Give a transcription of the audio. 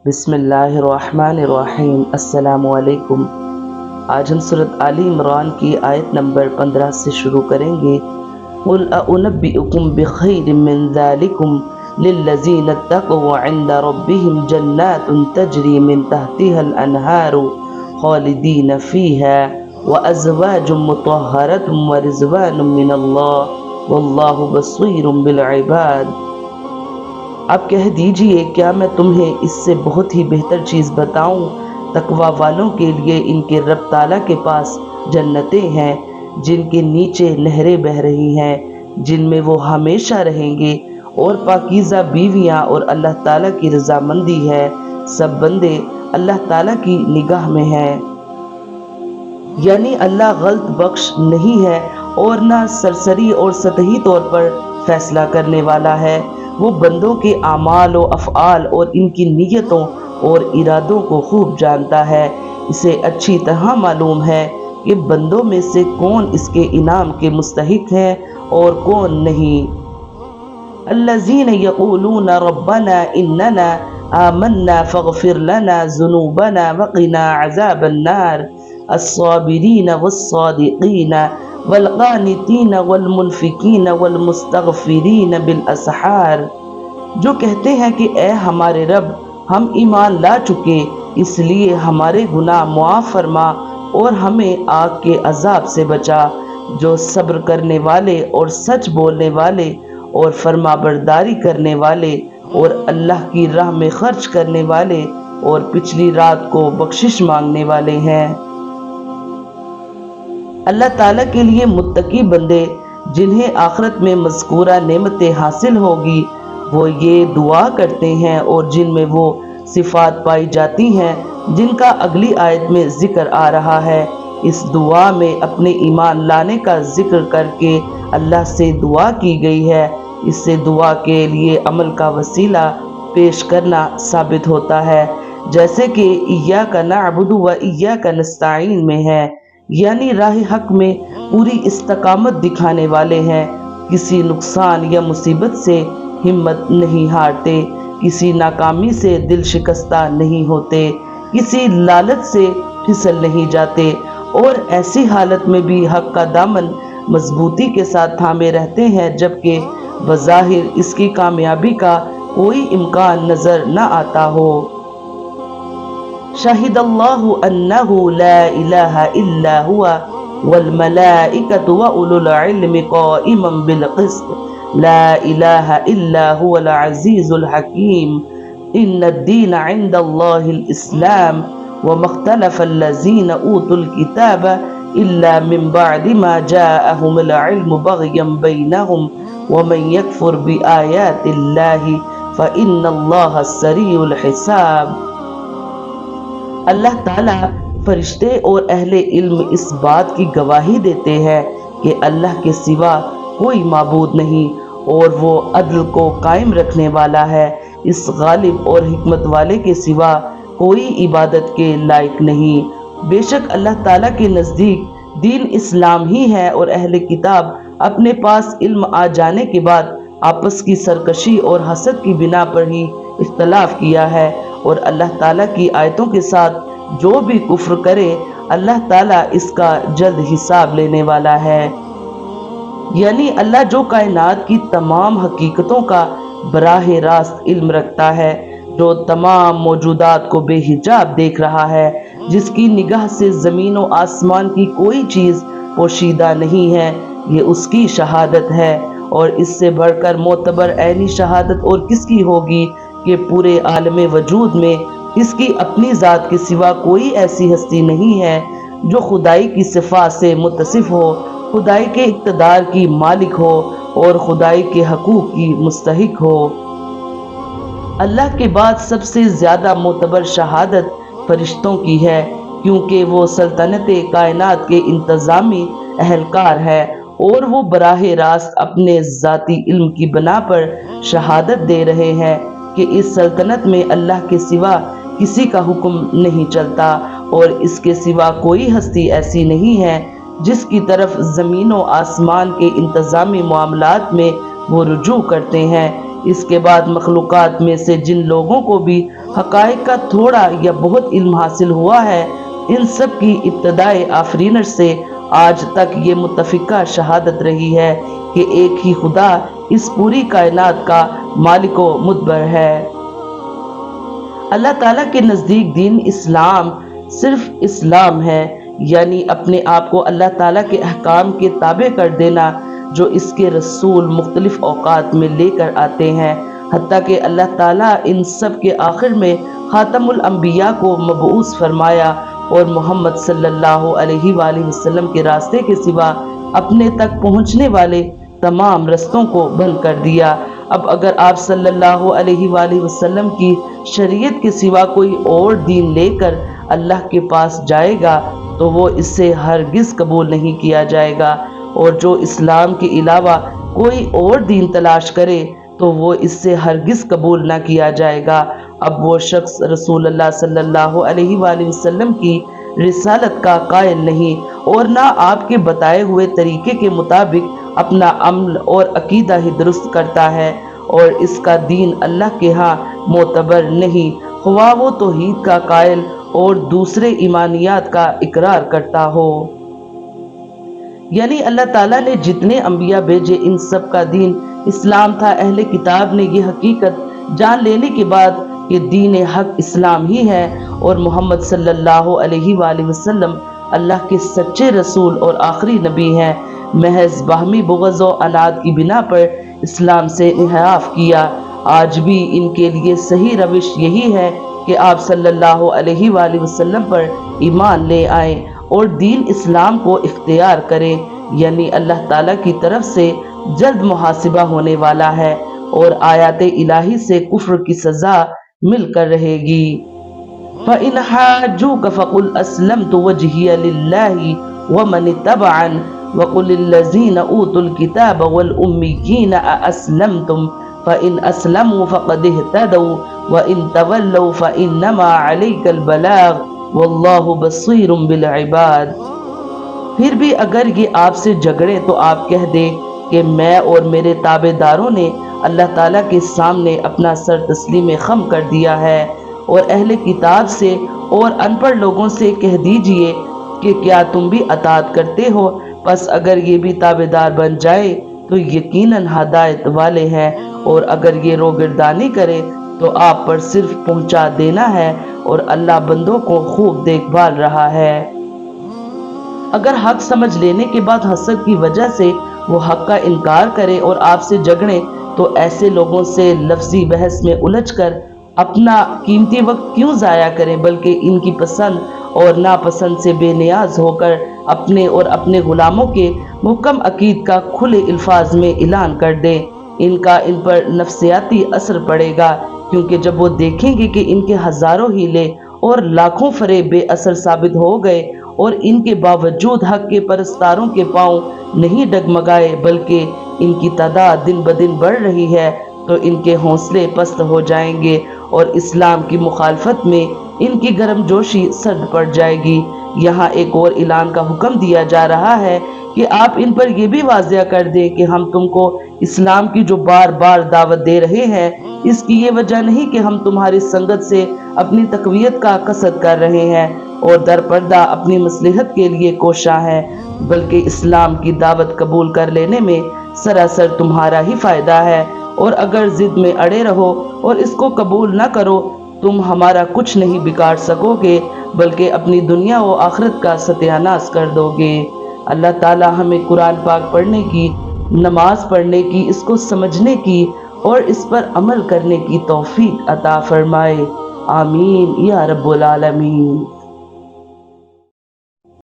بسم اللہ الرحمن الرحیم۔ السلام علیکم۔ آج ہم سورۃ آل عمران کی آیت نمبر 15 سے شروع کریں گے۔ قُلْ أَأُنَبِّئُكُمْ بِخَيْرٍ مِّن ذَلِكُمْ لِلَّذِينَ اتَّقَوْا عِندَ رَبِّهِمْ جَنَّاتٌ تَجْرِي مِن تَحْتِهَا الْأَنْهَارُ خَالِدِينَ فِيهَا وَأَزْوَاجٌ مُّطَهَّرَةٌ وَرِضْوَانٌ مِّنَ اللَّهِ وَاللَّهُ بَصِيرٌ بِالْعِبَادِ۔ اب کہہ دیجئے، کیا میں تمہیں اس سے بہت ہی بہتر چیز بتاؤں؟ تقوی والوں کے لیے ان کے رب تعالیٰ کے پاس جنتیں ہیں جن کے نیچے نہریں بہہ رہی ہیں، جن میں وہ ہمیشہ رہیں گے، اور پاکیزہ بیویاں، اور اللہ تعالیٰ کی رضامندی ہے۔ سب بندے اللہ تعالیٰ کی نگاہ میں ہیں، یعنی اللہ غلط بخش نہیں ہے اور نہ سرسری اور سطحی طور پر فیصلہ کرنے والا ہے۔ وہ بندوں کے اعمال و افعال اور ان کی نیتوں اور ارادوں کو خوب جانتا ہے۔ اسے اچھی طرح معلوم ہے کہ بندوں میں سے کون اس کے انعام کے مستحق ہے اور کون نہیں۔ الذین یقولون ربنا اننا آمنا فاغفر لنا ذنوبنا وقنا عذاب النار الصابرین والصادقین والقانتین والمنفقین والمستغفرین بالاسحار، جو کہتے ہیں کہ اے ہمارے رب، ہم ایمان لا چکے، اس لیے ہمارے گناہ معاف فرما اور ہمیں آگ کے عذاب سے بچا، جو صبر کرنے والے اور سچ بولنے والے اور فرما برداری کرنے والے اور اللہ کی راہ میں خرچ کرنے والے اور پچھلی رات کو بخشش مانگنے والے ہیں۔ اللہ تعالیٰ کے لیے متقی بندے جنہیں آخرت میں مذکورہ نعمتیں حاصل ہوگی، وہ یہ دعا کرتے ہیں، اور جن میں وہ صفات پائی جاتی ہیں جن کا اگلی آیت میں ذکر آ رہا ہے۔ اس دعا میں اپنے ایمان لانے کا ذکر کر کے اللہ سے دعا کی گئی ہے۔ اس سے دعا کے لیے عمل کا وسیلہ پیش کرنا ثابت ہوتا ہے، جیسے کہ ایاک نعبد و ایاک نستعین میں ہے، یعنی راہ حق میں پوری استقامت دکھانے والے ہیں، کسی نقصان یا مصیبت سے ہمت نہیں ہارتے، کسی ناکامی سے دل شکستہ نہیں ہوتے، کسی لالچ سے پھسل نہیں جاتے، اور ایسی حالت میں بھی حق کا دامن مضبوطی کے ساتھ تھامے رہتے ہیں جبکہ بظاہر اس کی کامیابی کا کوئی امکان نظر نہ آتا ہو۔ شہد اللہ انہ لا الہ الا ہوا والملائکۃ واولو العلم قائما بالقسط لا الہ الا هو العزیز الحکیم ان الدین عند اللہ الاسلام وما اختلف الذین اوتوا الکتاب الا من بعد ما جاءهم العلم بغیا بینہم ومن یکفر بآیات اللہ فإن اللہ سریع الحساب۔ اللہ تعالیٰ، فرشتے اور اہل علم اس بات کی گواہی دیتے ہیں کہ اللہ کے سوا کوئی معبود نہیں، اور وہ عدل کو قائم رکھنے والا ہے۔ اس غالب اور حکمت والے کے سوا کوئی عبادت کے لائق نہیں۔ بے شک اللہ تعالیٰ کے نزدیک دین اسلام ہی ہے، اور اہل کتاب اپنے پاس علم آ جانے کے بعد آپس کی سرکشی اور حسد کی بنا پر ہی اختلاف کیا ہے، اور اللہ تعالیٰ کی آیتوں کے ساتھ جو بھی کفر کرے اللہ تعالیٰ اس کا جلد حساب لینے والا ہے۔ یعنی اللہ جو کائنات کی تمام حقیقتوں کا براہ راست علم رکھتا ہے، جو تمام موجودات کو بے حجاب دیکھ رہا ہے، جس کی نگاہ سے زمین و آسمان کی کوئی چیز پوشیدہ نہیں ہے، یہ اس کی شہادت ہے، اور اس سے بڑھ کر معتبر عینی شہادت اور کس کی ہوگی کہ پورے عالم وجود میں اس کی اپنی ذات کے سوا کوئی ایسی ہستی نہیں ہے جو خدائی کی صفات سے متصف ہو، خدائی کے اقتدار کی مالک ہو اور خدائی کے حقوق کی مستحق ہو۔ اللہ کے بعد سب سے زیادہ معتبر شہادت فرشتوں کی ہے، کیونکہ وہ سلطنت کائنات کے انتظامی اہلکار ہے، اور وہ براہ راست اپنے ذاتی علم کی بنا پر شہادت دے رہے ہیں کہ اس سلطنت میں اللہ کے سوا کسی کا حکم نہیں چلتا، اور اس کے سوا کوئی ہستی ایسی نہیں ہے جس کی طرف زمین و آسمان کے انتظامی معاملات میں وہ رجوع کرتے ہیں۔ اس کے بعد مخلوقات میں سے جن لوگوں کو بھی حقائق کا تھوڑا یا بہت علم حاصل ہوا ہے، ان سب کی ابتدائے آفرینر سے آج تک یہ متفقہ شہادت رہی ہے کہ ایک ہی خدا اس پوری کائنات کا مالک و مدبر ہے۔ اللہ تعالیٰ کے نزدیک دین اسلام صرف اسلام ہے، یعنی اپنے آپ کو اللہ تعالیٰ کے احکام کے تابع کر دینا جو اس کے رسول مختلف اوقات میں لے کر آتے ہیں، حتیٰ کہ اللہ تعالیٰ ان سب کے آخر میں خاتم الانبیاء کو مبعوث فرمایا اور محمد صلی اللہ علیہ وآلہ وسلم کے راستے کے سوا اپنے تک پہنچنے والے تمام رستوں کو بند کر دیا۔ اب اگر آپ صلی اللہ علیہ وآلہ وسلم کی شریعت کے سوا کوئی اور دین لے کر اللہ کے پاس جائے گا تو وہ اس سے ہرگز قبول نہیں کیا جائے گا، اور جو اسلام کے علاوہ کوئی اور دین تلاش کرے تو وہ اس سے ہرگز قبول نہ کیا جائے گا۔ اب وہ شخص رسول اللہ صلی اللہ علیہ وآلہ وسلم کی رسالت کا قائل نہیں اور نہ آپ کے بتائے ہوئے طریقے کے مطابق اپنا عمل اور عقیدہ ہی درست کرتا ہے، اور اس کا دین اللہ کے ہاں معتبر نہیں، خواہ وہ توحید کا قائل اور دوسرے ایمانیات کا اقرار کرتا ہو۔ یعنی اللہ تعالیٰ نے جتنے انبیاء بھیجے ان سب کا دین اسلام تھا۔ اہل کتاب نے یہ حقیقت جان لینے کے بعد کہ دین حق اسلام ہی ہے اور محمد صلی اللہ علیہ وآلہ وسلم اللہ کے سچے رسول اور آخری نبی ہیں، محض باہمی بغض و عناد کی بنا پر اسلام سے انحراف کیا۔ آج بھی ان کے لیے صحیح روش یہی ہے کہ آپ صلی اللہ علیہ وآلہ وسلم پر ایمان لے آئیں اور دین اسلام کو اختیار کریں، یعنی اللہ تعالیٰ کی طرف سے جلد محاسبہ ہونے والا ہے اور آیات الہی سے کفر کی سزا مل کر رہے گی۔ فَإِنْ حَاجُّوكَ فَقُلْ أَسْلَمْتُ وَجْهِيَ لِلَّهِ وَمَنِ اتَّبَعَنِ وَقُلِ الَّذِينَ أُوتُوا الْكِتَابَ وَالْأُمِّيِّينَ أَأَسْلَمْتُمْ فَإِنْ أَسْلَمُوا فَقَدِ اهْتَدَوْا وَإِنْ تَوَلَّوْا فَإِنَّمَا عَلَيْكَ الْبَلَاغُ وَاللَّهُ بَصِيرٌ بِالْعِبَادِ۔ پھر بھی اگر یہ آپ سے جھگڑے تو آپ کہہ دیں کہ میں اور میرے تابع داروں نے اللہ تعالیٰ کے سامنے اپنا سر تسلیم خم کر دیا ہے، اور اہل کتاب سے اور ان پڑھ لوگوں سے کہہ دیجئے کہ کیا تم بھی اطاعت کرتے ہو؟ پس اگر یہ بھی تابع دار بن جائے تو یقیناً ہدایت والے ہیں، اور اگر یہ روگردانی کرے تو آپ پر صرف پہنچا دینا ہے، اور اللہ بندوں کو خوب دیکھ بھال رہا ہے۔ اگر حق سمجھ لینے کے بعد حسد کی وجہ سے وہ حق کا انکار کرے اور آپ سے جھگڑیں تو ایسے لوگوں سے لفظی بحث میں الجھ کر اپنا قیمتی وقت کیوں ضائع کریں، بلکہ ان کی پسند اور ناپسند سے بے نیاز ہو کر اپنے اور اپنے غلاموں کے محکم عقید کا کھلے الفاظ میں اعلان کر دیں۔ ان کا ان پر نفسیاتی اثر پڑے گا، کیونکہ جب وہ دیکھیں گے کہ ان کے ہزاروں ہیلے اور لاکھوں فریب بے اثر ثابت ہو گئے اور ان کے باوجود حق کے پرستاروں کے پاؤں نہیں ڈگمگائے بلکہ ان کی تعداد دن بدن بڑھ رہی ہے، تو ان کے حوصلے پست ہو جائیں گے اور اسلام کی مخالفت میں ان کی گرم جوشی سرد پڑ جائے گی۔ یہاں ایک اور اعلان کا حکم دیا جا رہا ہے کہ آپ ان پر یہ بھی واضح کر دیں کہ ہم تم کو اسلام کی جو بار بار دعوت دے رہے ہیں، اس کی یہ وجہ نہیں کہ ہم تمہاری سنگت سے اپنی تقویت کا قصد کر رہے ہیں اور در پردہ اپنی مصلحت کے لیے کوشاں ہیں، بلکہ اسلام کی دعوت قبول کر لینے میں سراسر تمہارا ہی فائدہ ہے، اور اگر ضد میں اڑے رہو اور اس کو قبول نہ کرو تم ہمارا کچھ نہیں بگاڑ سکو گے بلکہ اپنی دنیا و آخرت کا ستیہ ناش کر دو گے۔ اللہ تعالی ہمیں قرآن پاک پڑھنے کی، نماز پڑھنے کی، اس کو سمجھنے کی اور اس پر عمل کرنے کی توفیق عطا فرمائے۔ آمین یا رب العالمین۔